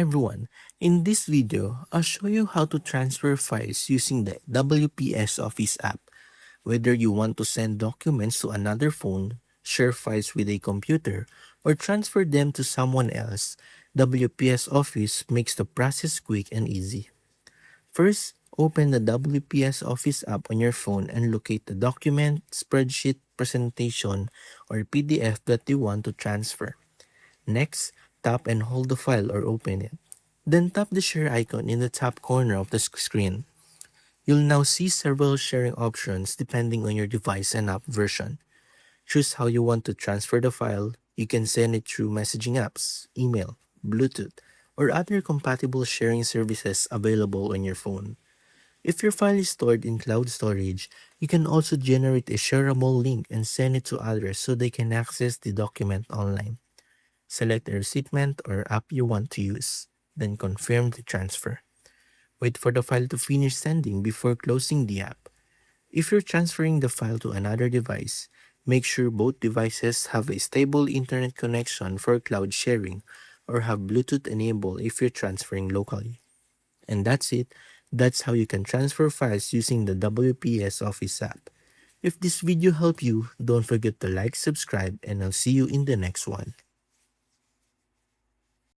Everyone, in this video, I'll show you how to transfer files using the WPS Office app. Whether you want to send documents to another phone, share files with a computer, or transfer them to someone else, WPS Office makes the process quick and easy. First, open the WPS Office app on your phone and locate the document, spreadsheet, presentation, or PDF that you want to transfer. Next, tap and hold the file or open it. Then tap the share icon in the top corner of the screen. You'll now see several sharing options depending on your device and app version. Choose how you want to transfer the file. You can send it through messaging apps, email, Bluetooth, or other compatible sharing services available on your phone. If your file is stored in cloud storage, you can also generate a shareable link and send it to others so they can access the document online. Select the recipient or app you want to use, then confirm the transfer. Wait for the file to finish sending before closing the app. If you're transferring the file to another device, make sure both devices have a stable internet connection for cloud sharing or have Bluetooth enabled if you're transferring locally. And that's it. That's how you can transfer files using the WPS Office app. If this video helped you, don't forget to like, subscribe, and I'll see you in the next one.